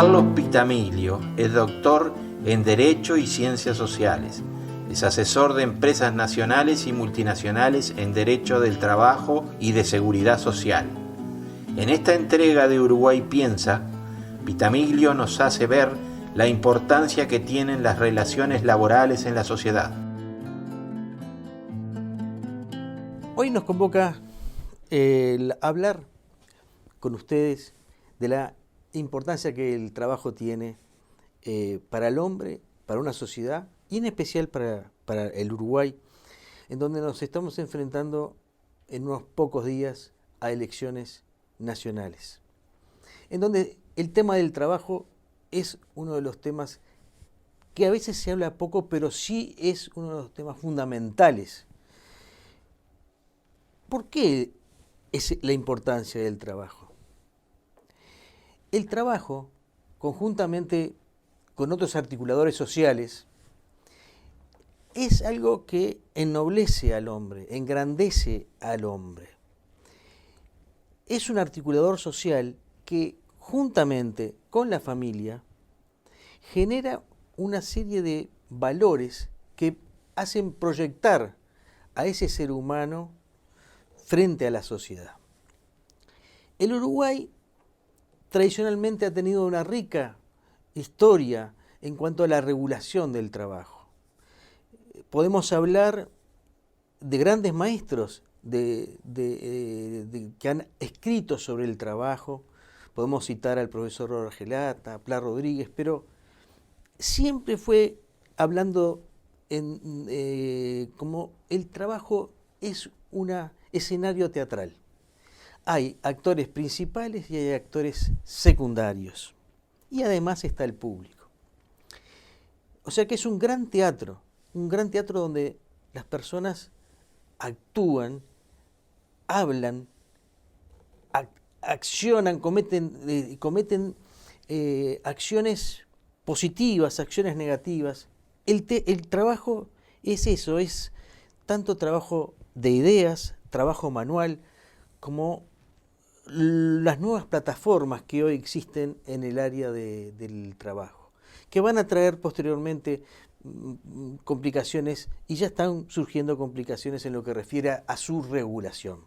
Carlos Pitamiglio es doctor en Derecho y Ciencias Sociales. Es asesor de empresas nacionales y multinacionales en Derecho del Trabajo y de Seguridad Social. En esta entrega de Uruguay Piensa, Pitamiglio nos hace ver la importancia que tienen las relaciones laborales en la sociedad. Hoy nos convoca hablar con ustedes de la importancia que el trabajo tiene para el hombre, para una sociedad y en especial para el Uruguay, en donde nos estamos enfrentando en unos pocos días a elecciones nacionales, en donde el tema del trabajo es uno de los temas que a veces se habla poco, pero sí es uno de los temas fundamentales. ¿Por qué es la importancia del trabajo? El trabajo, conjuntamente con otros articuladores sociales, es algo que ennoblece al hombre, engrandece al hombre. Es un articulador social que, juntamente con la familia, genera una serie de valores que hacen proyectar a ese ser humano frente a la sociedad. El Uruguay tradicionalmente ha tenido una rica historia en cuanto a la regulación del trabajo. Podemos hablar de grandes maestros que han escrito sobre el trabajo. Podemos citar al profesor Orgelata, a Pla Rodríguez, pero siempre fue hablando como el trabajo es un escenario teatral. Hay actores principales y hay actores secundarios. Y además está el público. O sea que es un gran teatro donde las personas actúan, hablan, accionan, cometen acciones positivas, acciones negativas. El trabajo es eso, es tanto trabajo de ideas, trabajo manual, como las nuevas plataformas que hoy existen en el área del trabajo, que van a traer posteriormente complicaciones, y ya están surgiendo complicaciones en lo que refiere a su regulación.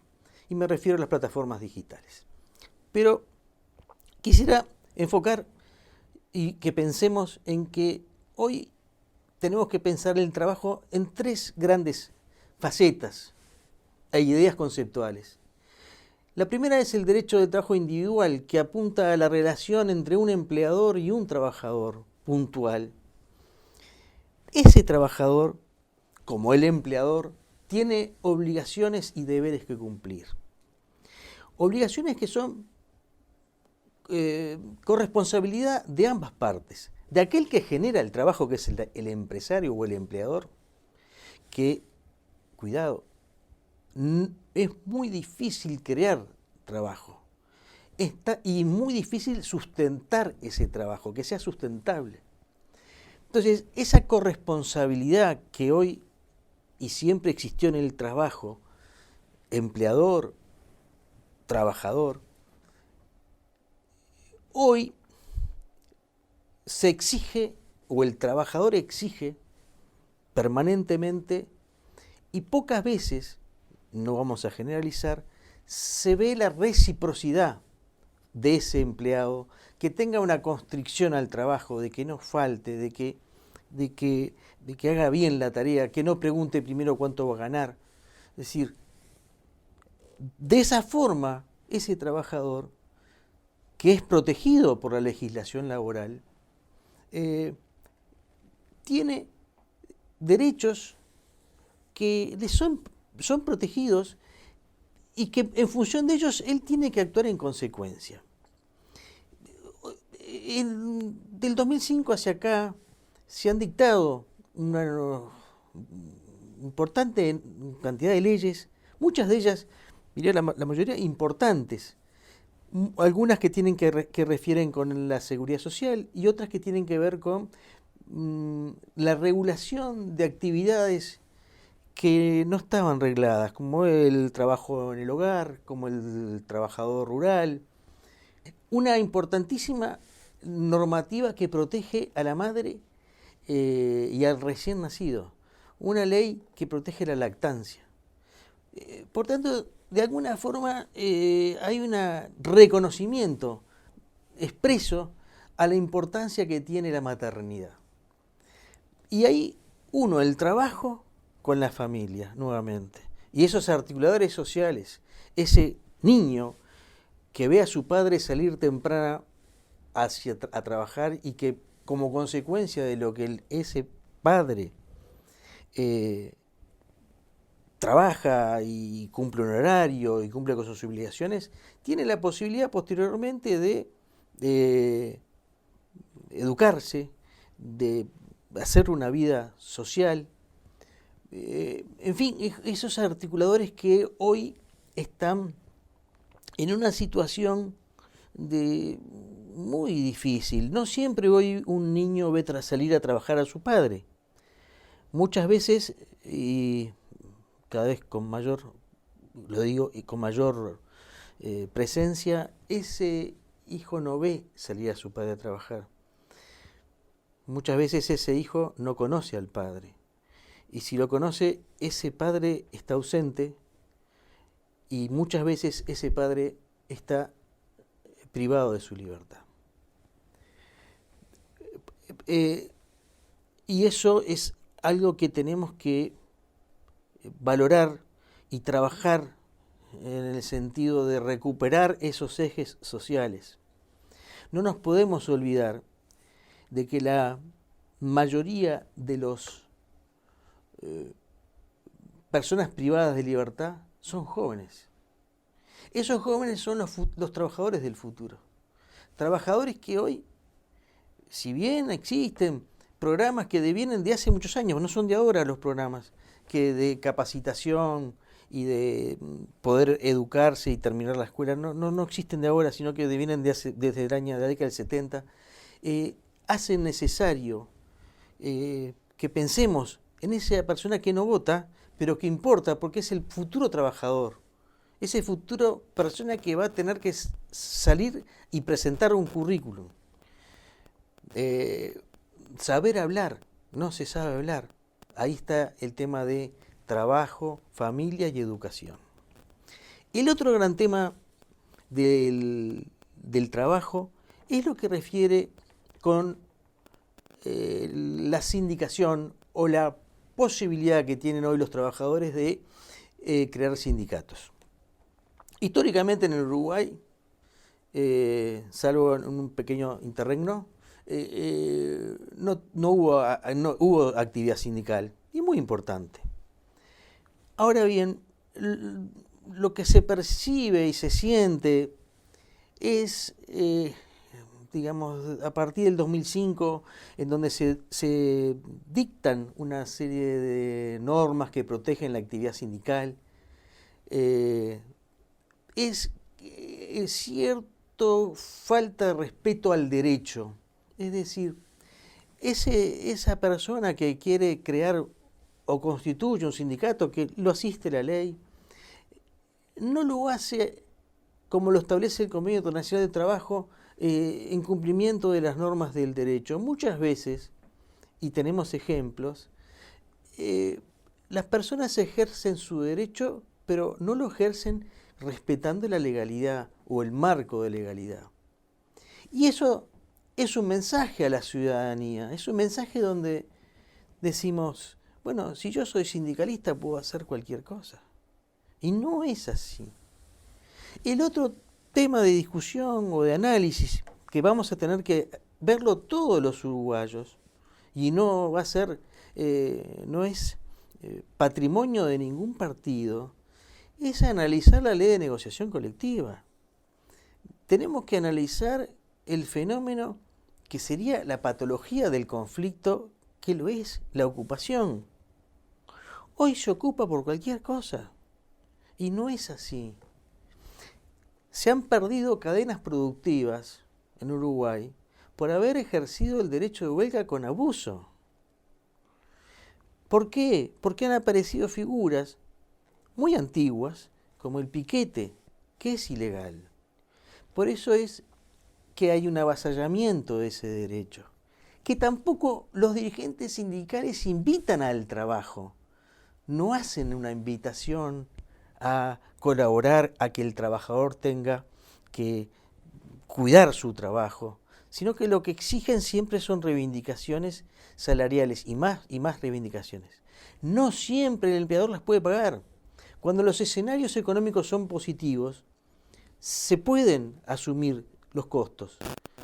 Y me refiero a las plataformas digitales. Pero quisiera enfocar y que pensemos en que hoy tenemos que pensar el trabajo en tres grandes facetas e ideas conceptuales. La primera es el derecho de trabajo individual, que apunta a la relación entre un empleador y un trabajador puntual. Ese trabajador, como el empleador, tiene obligaciones y deberes que cumplir. Obligaciones que son corresponsabilidad de ambas partes, de aquel que genera el trabajo, que es el empresario o el empleador, que, cuidado, es muy difícil crear trabajo y muy difícil sustentar ese trabajo, que sea sustentable. Entonces, esa corresponsabilidad que hoy y siempre existió en el trabajo, empleador, trabajador, hoy se exige, o el trabajador exige permanentemente, y pocas veces, no vamos a generalizar, se ve la reciprocidad de ese empleado, que tenga una constricción al trabajo, de que no falte, de que haga bien la tarea, que no pregunte primero cuánto va a ganar. Es decir, de esa forma, ese trabajador, que es protegido por la legislación laboral, tiene derechos que son protegidos y que en función de ellos él tiene que actuar en consecuencia. Del 2005 hacia acá se han dictado una importante cantidad de leyes, muchas de ellas, diría la mayoría, importantes. Algunas que refieren con la seguridad social y otras que tienen que ver con la regulación de actividades que no estaban regladas, como el trabajo en el hogar, como el trabajador rural. Una importantísima normativa que protege a la madre y al recién nacido, una ley que protege la lactancia. Por tanto, de alguna forma hay un reconocimiento expreso a la importancia que tiene la maternidad. Y ahí el trabajo con la familia, nuevamente. Y esos articuladores sociales, ese niño que ve a su padre salir temprano a trabajar y que como consecuencia de lo que ese padre trabaja y cumple un horario y cumple con sus obligaciones, tiene la posibilidad posteriormente de educarse, de hacer una vida social. En fin, esos articuladores que hoy están en una situación muy difícil. No siempre hoy un niño ve salir a trabajar a su padre. Muchas veces, y cada vez con mayor, lo digo, y con mayor presencia, ese hijo no ve salir a su padre a trabajar. Muchas veces ese hijo no conoce al padre. Y si lo conoce, ese padre está ausente y muchas veces ese padre está privado de su libertad. Y eso es algo que tenemos que valorar y trabajar en el sentido de recuperar esos ejes sociales. No nos podemos olvidar de que la mayoría de los personas privadas de libertad son jóvenes. Esos jóvenes son los trabajadores del futuro. Trabajadores que hoy, si bien existen programas que vienen de hace muchos años, no son de ahora los programas, que de capacitación y de poder educarse y terminar la escuela, no existen de ahora, sino que vienen desde la década del 70, hacen necesario que pensemos en esa persona que no vota, pero que importa porque es el futuro trabajador, ese futuro persona que va a tener que salir y presentar un currículum. Saber hablar, no se sabe hablar. Ahí está el tema de trabajo, familia y educación. El otro gran tema del trabajo es lo que refiere con la sindicación o la posibilidad que tienen hoy los trabajadores de crear sindicatos. Históricamente en el Uruguay, salvo en un pequeño interregno, no hubo actividad sindical, y muy importante. Ahora bien, lo que se percibe y se siente es, digamos, a partir del 2005, en donde se dictan una serie de normas que protegen la actividad sindical, es cierto falta de respeto al derecho. Es decir, esa persona que quiere crear o constituye un sindicato, que lo asiste la ley, no lo hace como lo establece el Convenio Internacional de Trabajo en cumplimiento de las normas del derecho. Muchas veces, y tenemos ejemplos, las personas ejercen su derecho, pero no lo ejercen respetando la legalidad o el marco de legalidad. Y eso es un mensaje a la ciudadanía, es un mensaje donde decimos, bueno, si yo soy sindicalista puedo hacer cualquier cosa. Y no es así. El otro tema de discusión o de análisis que vamos a tener que verlo todos los uruguayos, y no va a ser, no es patrimonio de ningún partido, es analizar la ley de negociación colectiva. Tenemos que analizar el fenómeno que sería la patología del conflicto, que lo es la ocupación. Hoy se ocupa por cualquier cosa, y no es así. Se han perdido cadenas productivas en Uruguay por haber ejercido el derecho de huelga con abuso. ¿Por qué? Porque han aparecido figuras muy antiguas, como el piquete, que es ilegal. Por eso es que hay un avasallamiento de ese derecho, que tampoco los dirigentes sindicales invitan al trabajo, no hacen una invitación a colaborar a que el trabajador tenga que cuidar su trabajo, sino que lo que exigen siempre son reivindicaciones salariales y más reivindicaciones. No siempre el empleador las puede pagar. Cuando los escenarios económicos son positivos, se pueden asumir los costos.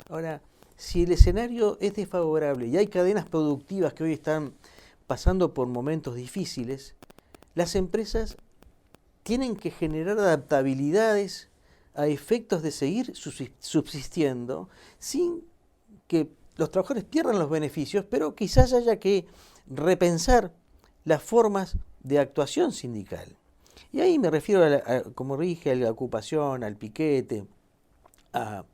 Ahora, si el escenario es desfavorable y hay cadenas productivas que hoy están pasando por momentos difíciles, las empresas tienen que generar adaptabilidades a efectos de seguir subsistiendo sin que los trabajadores pierdan los beneficios, pero quizás haya que repensar las formas de actuación sindical. Y ahí me refiero, como dije, a la ocupación, al piquete, a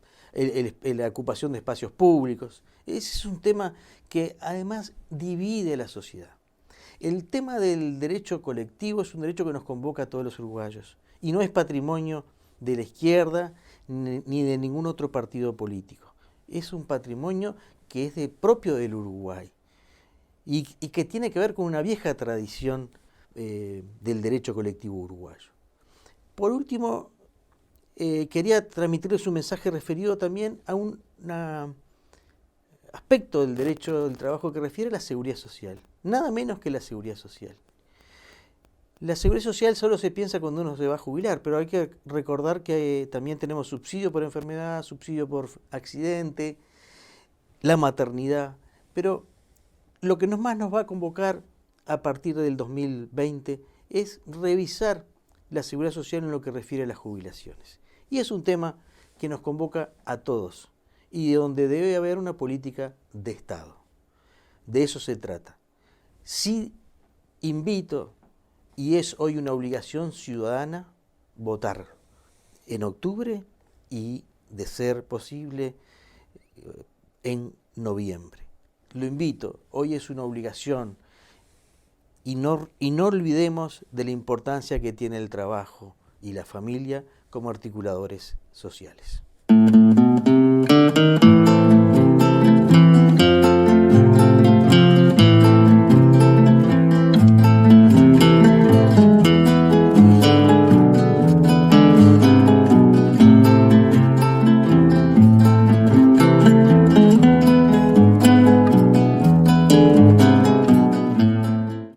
la ocupación de espacios públicos. Ese es un tema que además divide a la sociedad. El tema del derecho colectivo es un derecho que nos convoca a todos los uruguayos y no es patrimonio de la izquierda ni de ningún otro partido político. Es un patrimonio que es propio del Uruguay y que tiene que ver con una vieja tradición del derecho colectivo uruguayo. Por último, quería transmitirles un mensaje referido también a un aspecto del derecho del trabajo que refiere a la seguridad social, nada menos que la seguridad social. La seguridad social solo se piensa cuando uno se va a jubilar, pero hay que recordar que también tenemos subsidio por enfermedad, subsidio por accidente, la maternidad, pero lo que más nos va a convocar a partir del 2020 es revisar la seguridad social en lo que refiere a las jubilaciones. Y es un tema que nos convoca a todos y donde debe haber una política de Estado. De eso se trata. Sí invito, y es hoy una obligación ciudadana, votar en octubre y, de ser posible, en noviembre. Lo invito, hoy es una obligación y no olvidemos de la importancia que tiene el trabajo y la familia como articuladores sociales.